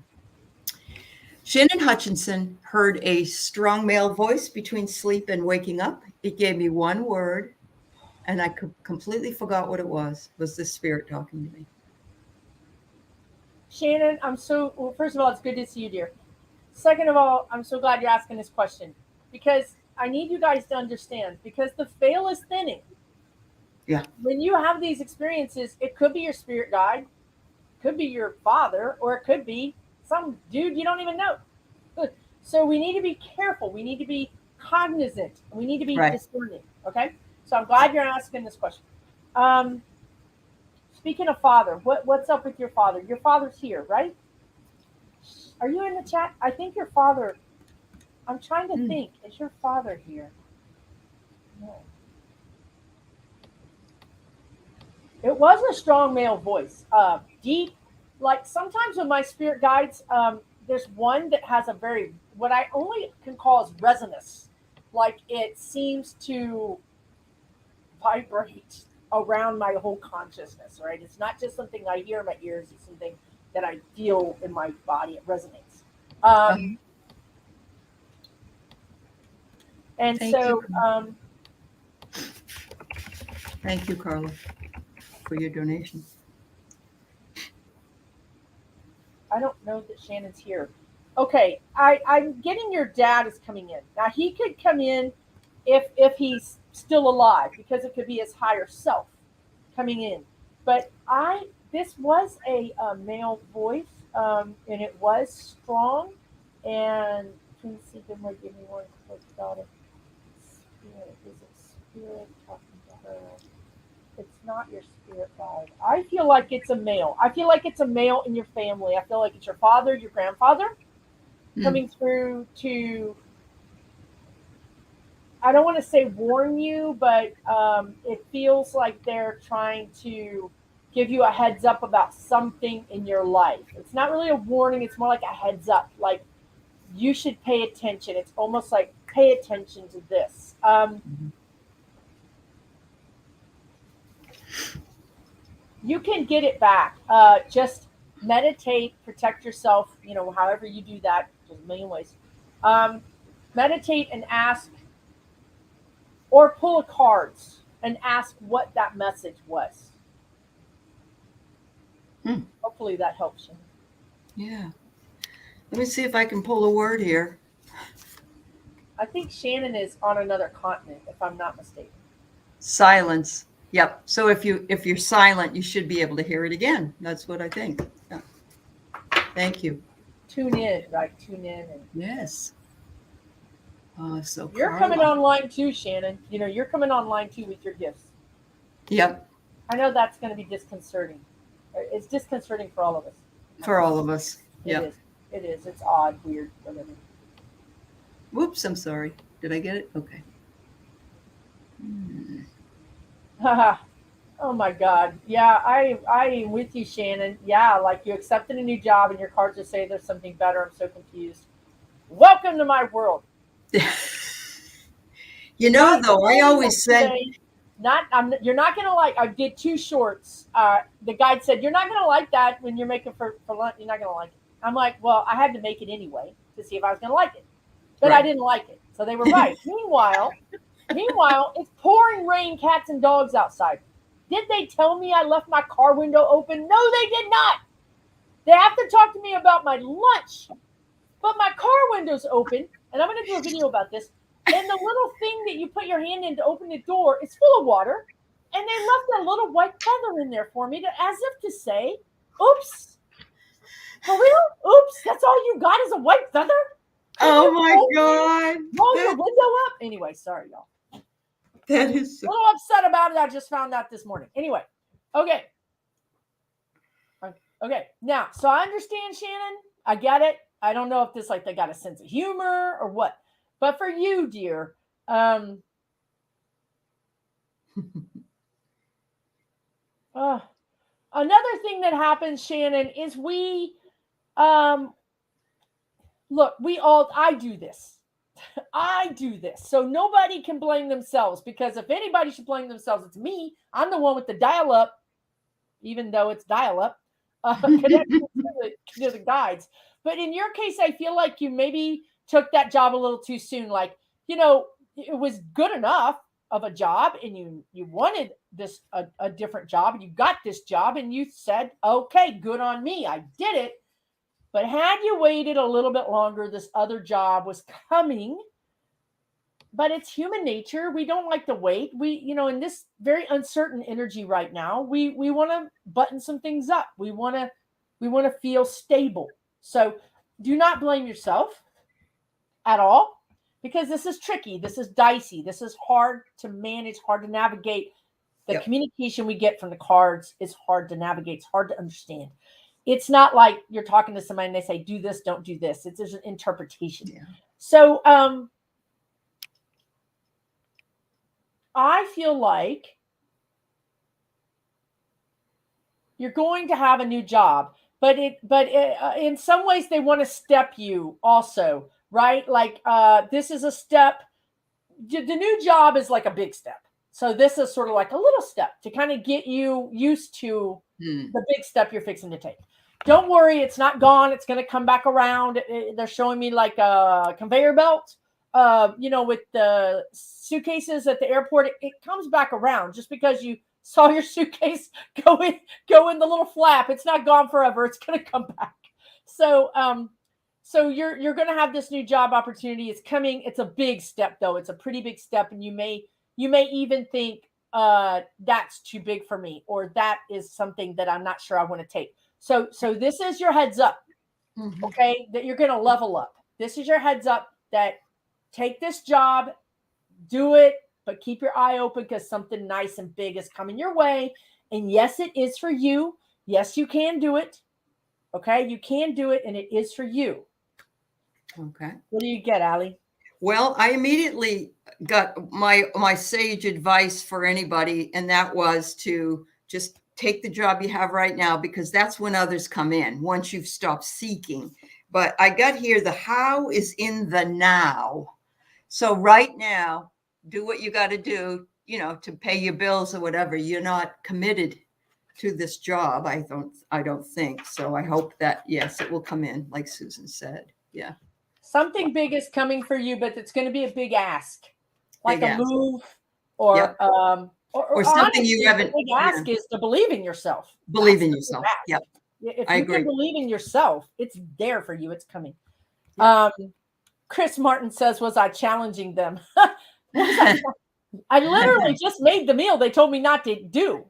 Shannon Hutchinson heard a strong male voice between sleep and waking up. It gave me one word, and I completely forgot what it was. Was the spirit talking to me? Shannon, well, first of all, it's good to see you, dear. Second of all, I'm so glad you're asking this question because I need you guys to understand because the veil is thinning. Yeah. When you have these experiences, it could be your spirit guide, could be your father, or it could be some dude you don't even know. So we need to be careful. We need to be cognizant. We need to be discerning. Okay. So I'm glad you're asking this question. Speaking of father, what's up with your father? Your father's here, right? Are you in the chat? I think your father. I'm trying to think. Is your father here? No. It was a strong male voice. Deep. Like sometimes with my spirit guides, there's one that has a very, what I only can call is resonance. Like it seems to vibrate around my whole consciousness, right? It's not just something I hear in my ears, it's something that I feel in my body. It resonates. And Thank so, you. Thank you, Carla, for your donation. I don't know that Shannon's here. Okay, I'm getting your dad is coming in. Now he could come in if he's still alive because it could be his higher self coming in. But this was a male voice, and it was strong. And please see, give me one quick thought. Spirit, is it spirit talking to her? It's not your spirit guide. I feel like it's a male. I feel like it's a male in your family. I feel like it's your father, your grandfather coming through to, I don't want to say warn you, but it feels like they're trying to give you a heads up about something in your life. It's not really a warning. It's more like a heads up. Like you should pay attention. It's almost like pay attention to this. You can get it back. Just meditate, protect yourself, however you do that. There's a million ways. Meditate and ask, or pull cards and ask what that message was. Hopefully that helps you. Yeah. Let me see if I can pull a word here. I think Shannon is on another continent, if I'm not mistaken. Silence. Yep. So if you're silent, you should be able to hear it again. That's what I think. Yeah. Thank you. Tune in, right? Tune in. Yes. So you're Carla. coming online too, Shannon. You're coming online too with your gifts. Yep. I know that's going to be disconcerting. It's disconcerting for all of us. For all of us. Yeah. It is. It's odd, weird, whatever. Whoops, I'm sorry. Did I get it? Okay. Oh my God. Yeah, I am with you, Shannon. Yeah, like you accepted a new job and your cards just say there's something better. I'm so confused. Welcome to my world. Though, I always say you're not gonna like. I did 2 shorts. The guide said you're not gonna like that when you're making for lunch. You're not gonna like it. I'm like, well, I had to make it anyway to see if I was gonna like it, but I didn't like it. So they were right. Meanwhile, it's pouring rain, cats and dogs outside. Did they tell me I left my car window open? No, they did not. They have to talk to me about my lunch, but my car window's open, and I'm gonna do a video about this. And the little thing that you put your hand in to open the door is full of water. And they left a little white feather in there for me as if to say, oops. For real? Oops, that's all you got is a white feather? Oh my Anyway, sorry, y'all. That is A little upset about it. I just found out this morning. Anyway, okay. Okay, now, so I understand, Shannon. I get it. I don't know if this, like, they got a sense of humor or what. But for you, dear, another thing that happens, Shannon, is we, look, I do this. I do this. So nobody can blame themselves, because if anybody should blame themselves, it's me. I'm the one with the dial-up, even though it's dial-up, connected to the guides. But in your case, I feel like you maybe took that job a little too soon. Like, you know, it was good enough of a job, and you wanted this, a different job. You got this job and you said, okay, good on me. I did it. But had you waited a little bit longer, this other job was coming. But it's human nature. We don't like to wait. We, you know, in this very uncertain energy right now, we want to button some things up. We want to feel stable. So do not blame yourself at all, because this is tricky. This is dicey. This is hard to manage, hard to navigate. The communication we get from the cards is hard to navigate. It's hard to understand. It's not like you're talking to somebody and they say, do this, don't do this. There's an interpretation. Yeah. So, I feel like you're going to have a new job, but in some ways they want to step you also, right? Like, this is a step. The new job is like a big step. So this is sort of like a little step to kind of get you used to the big step you're fixing to take. Don't worry, it's not gone. It's going to come back around. They're showing me like a conveyor belt. You know, with the suitcases at the airport, it comes back around. Just because you saw your suitcase go in the little flap, it's not gone forever. It's going to come back. So, so you're going to have this new job opportunity. It's coming. It's a big step, though. It's a pretty big step, and you may even think that's too big for me, or that is something that I'm not sure I want to take. So this is your heads up, okay? That you're going to level up. This is your heads up that. Take this job, do it, but keep your eye open, because something nice and big is coming your way. And yes, it is for you. Yes, you can do it. Okay, you can do it, and it is for you. Okay. What do you get, Allie? Well, I immediately got my sage advice for anybody, and that was to just take the job you have right now, because that's when others come in, once you've stopped seeking. But I got here, the how is in the now. So right now, do what you got to do, you know, to pay your bills or whatever. You're not committed to this job. I don't think so. I hope that, yes, it will come in, like Susan said. Yeah. Something big is coming for you, but it's going to be a big ask, like a move, or or something honestly, you haven't. The big ask is to believe in yourself. Believe in yourself. Yeah. If you can believe in yourself, it's there for you. It's coming. Chris Martin says, was I challenging them? I literally just made the meal they told me not to do,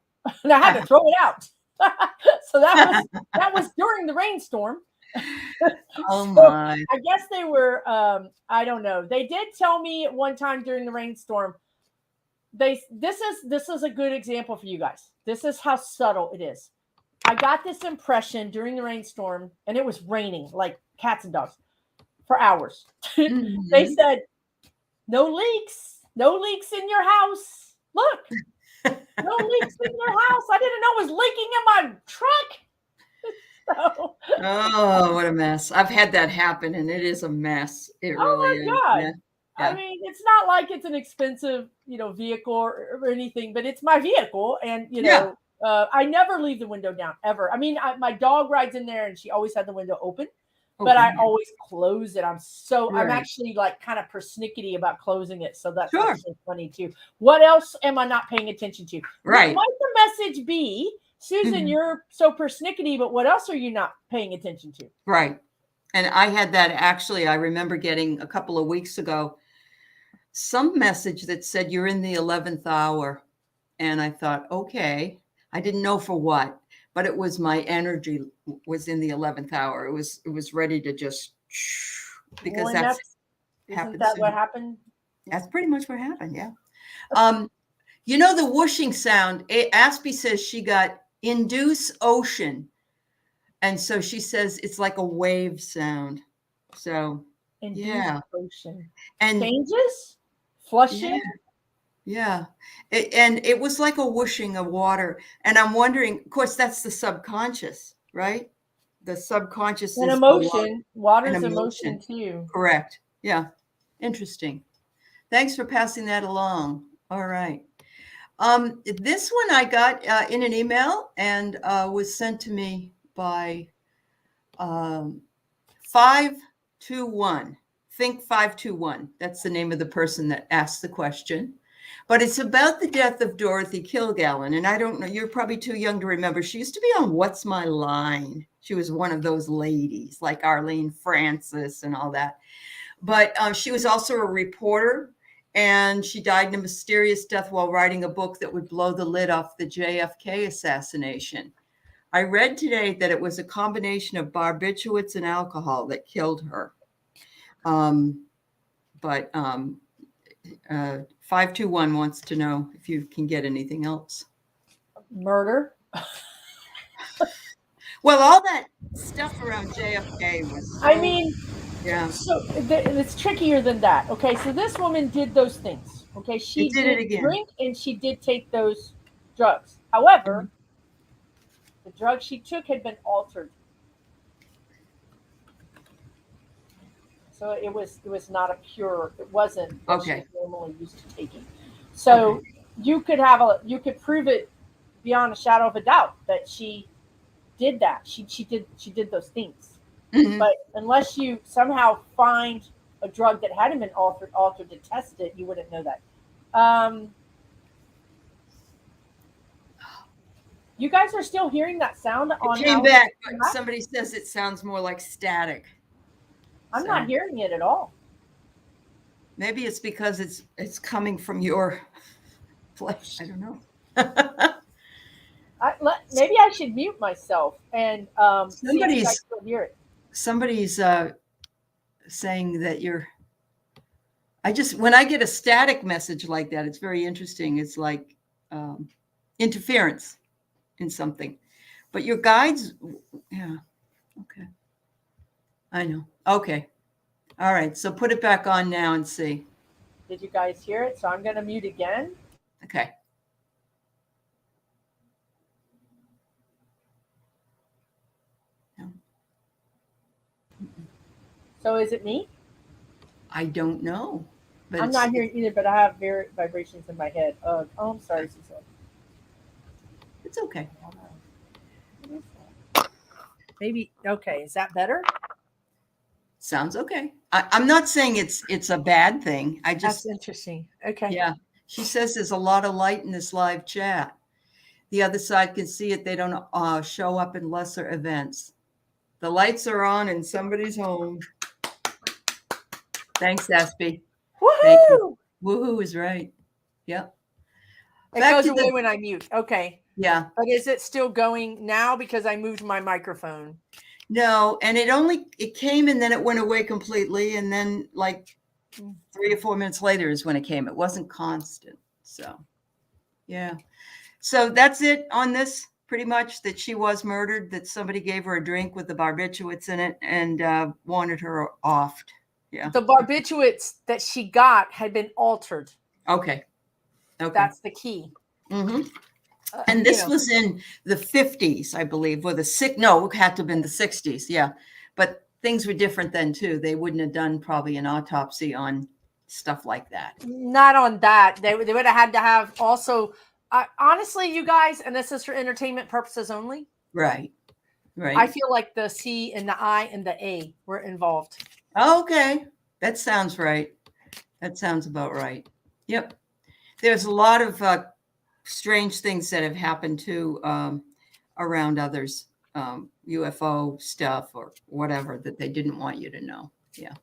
and I had to throw it out. So that was during the rainstorm. Oh my! I guess they were. I don't know. They did tell me at one time during the rainstorm. This is a good example for you guys. This is how subtle it is. I got this impression during the rainstorm, and it was raining like cats and dogs for hours. They said, no leaks in your house. Look, no leaks in your house. I didn't know it was leaking in my truck. So, oh, what a mess. I've had that happen, and it is a mess. It really is. God. Yeah. I mean, it's not like it's an expensive, vehicle or anything, but it's my vehicle. And, I never leave the window down ever. I mean, my dog rides in there and she always had the window open, but I always close it. I'm actually like kind of persnickety about closing it. So that's actually funny too. What else am I not paying attention to? Right. What might the message be? Susan, you're so persnickety, but what else are you not paying attention to? Right. And I had that actually, I remember getting a couple of weeks ago, some message that said you're in the 11th hour. And I thought, okay, I didn't know for what, but it was my energy was in the 11th hour. It was ready to just, because isn't that what happened That's pretty much what happened. Yeah. The whooshing sound, Aspie says she got induce ocean. And so she says it's like a wave sound. So, Induced ocean. And changes? Flushing? Yeah. And it was like a whooshing of water. And I'm wondering, of course, that's the subconscious, right? The subconscious and is emotion. Water's an emotion too. Correct. Yeah. Interesting. Thanks for passing that along. All right. This one I got in an email and was sent to me by 521. Think 521. That's the name of the person that asked the question. But it's about the death of Dorothy Kilgallen. And I don't know, you're probably too young to remember. She used to be on What's My Line? She was one of those ladies like Arlene Francis and all that. But she was also a reporter, and she died in a mysterious death while writing a book that would blow the lid off the JFK assassination. I read today that it was a combination of barbiturates and alcohol that killed her. But 521 wants to know if you can get anything else. Murder. Well, all that stuff around JFK was so, So it's trickier than that. Okay, so this woman did those things. Okay, she did it again. Drink and she did take those drugs. However, the drugs she took had been altered. So it was not a pure. It wasn't what she normally used to taking. So you could prove it beyond a shadow of a doubt that she did that. She did those things. Mm-hmm. But unless you somehow find a drug that hadn't been altered to test it, you wouldn't know that. You guys are still hearing that sound on? It came back, but somebody says it sounds more like static. I'm not hearing it at all. Maybe it's because it's coming from your place. I don't know. Maybe I should mute myself and see if you guys still hear it. Somebody's saying that when I get a static message like that, it's very interesting. It's like interference in something. But your guides, okay. I know. Okay. All right. So put it back on now and see. Did you guys hear it? So I'm going to mute again. Okay. No. So is it me? I don't know. But I'm not hearing either, but I have vibrations in my head. Oh, I'm sorry, Susan. It's okay. Maybe, okay. Is that better? Sounds okay. I'm not saying it's a bad thing. That's interesting. Okay. Yeah. She says there's a lot of light in this live chat. The other side can see it. They don't show up in lesser events. The lights are on and somebody's home. Thanks, Aspie. Woohoo! Thank you. Woohoo is right. Yep. It goes away when I mute. Okay. Yeah. But is it still going now because I moved my microphone? No, and it came and then it went away completely. And then like 3 or 4 minutes later is when it came. It wasn't constant. So, yeah. So that's it on this, pretty much, that she was murdered, that somebody gave her a drink with the barbiturates in it and wanted her offed. Yeah. The barbiturates that she got had been altered. Okay. That's the key. Mm-hmm. And this was in the 50s, I believe, or it had to have been the 60s. Yeah. But things were different then, too. They wouldn't have done probably an autopsy on stuff like that. Not on that. They would have had to have also, honestly, you guys, and this is for entertainment purposes only. Right. Right. I feel like the C and the I and the A were involved. Okay. That sounds right. That sounds about right. Yep. There's a lot of strange things that have happened too around others, UFO stuff or whatever that they didn't want you to know. Yeah.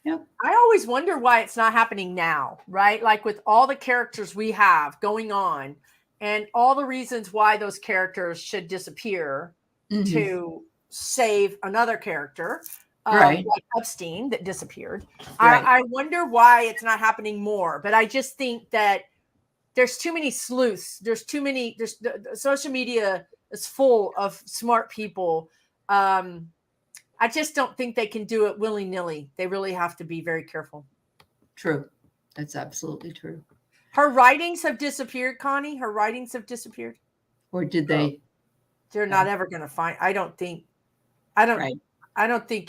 Yep. I always wonder why it's not happening now, right? Like with all the characters we have going on and all the reasons why those characters should disappear to save another character. Right. like Epstein that disappeared. Right. I wonder why it's not happening more, but I just think that there's too many sleuths. There's the social media is full of smart people. I just don't think they can do it willy-nilly. They really have to be very careful. True. That's absolutely true. Her writings have disappeared, Connie. Her writings have disappeared. Or did they? They're not ever going to find. I don't think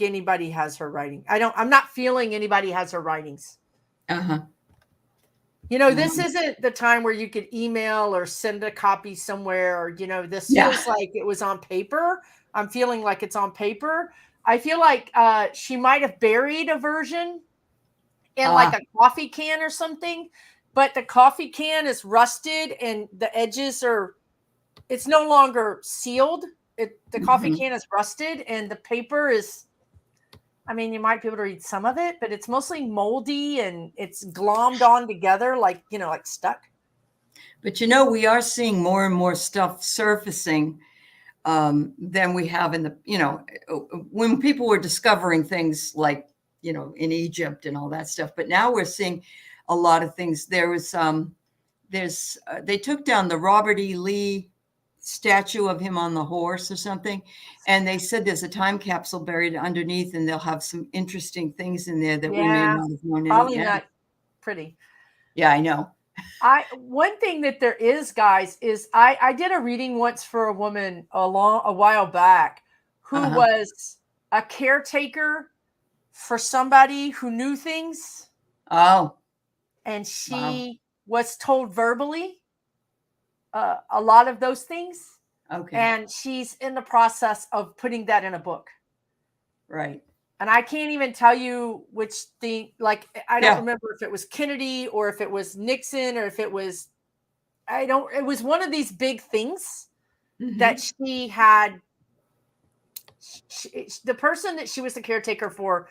anybody has her writing. I'm not feeling anybody has her writings. Uh-huh. This isn't the time where you could email or send a copy somewhere, or, this feels like it was on paper. I'm feeling like it's on paper. I feel like she might have buried a version in like a coffee can or something, but the coffee can is rusted and the edges it's no longer sealed. The coffee can is rusted and the paper is, you might be able to read some of it, but it's mostly moldy and it's glommed on together like stuck. But we are seeing more and more stuff surfacing than we have in the, when people were discovering things like, in Egypt and all that stuff. But now we're seeing a lot of things. There was, they took down the Robert E. Lee statue of him on the horse or something. And they said there's a time capsule buried underneath and they'll have some interesting things in there that we may not have known. Probably not pretty. Yeah, I know. One thing that there is, guys, is I did a reading once for a woman a while back who was a caretaker for somebody who knew things. Oh. And she was told verbally a lot of those things. Okay. And she's in the process of putting that in a book. Right. And I can't even tell you which thing, like, I don't remember if it was Kennedy or if it was Nixon or if it was, it was one of these big things that she had. The person that she was the caretaker for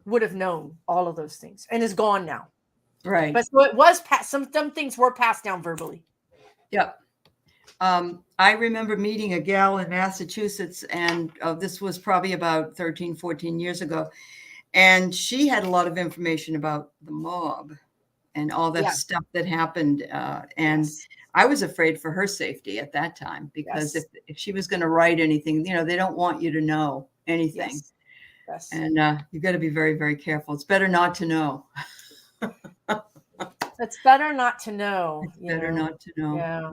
would have known all of those things and is gone now. Right. But so it was some things were passed down verbally. Yep. I remember meeting a gal in Massachusetts, and this was probably about 13, 14 years ago. And she had a lot of information about the mob and all that stuff that happened. And I was afraid for her safety at that time, because if she was going to write anything, they don't want you to know anything. Yes. And you've got to be very, very careful. It's better not to know. It's better not to know. It's better not to know. Yeah.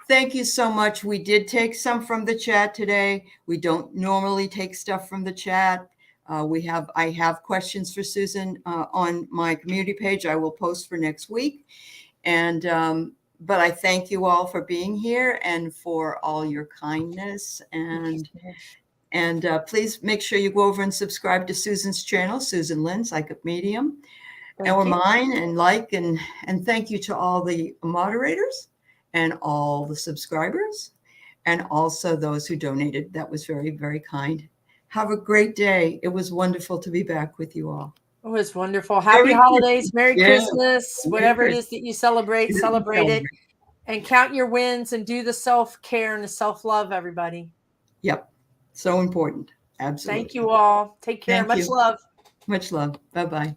Thank you so much. We did take some from the chat today. We don't normally take stuff from the chat. I have questions for Susan on my community page. I will post for next week. And but I thank you all for being here and for all your kindness. And please make sure you go over and subscribe to Susan's channel, Susan Lynn-Psychic Medium, or mine, and and thank you to all the moderators and all the subscribers, and also those who donated. That was very, very kind. Have a great day. It was wonderful to be back with you all. It was wonderful. Happy holidays, Merry Christmas, whatever it is that you celebrate it, and count your wins and do the self-care and the self-love, everybody. Yep. So important. Absolutely. Thank you all. Take care. Much love. Much love. Bye-bye.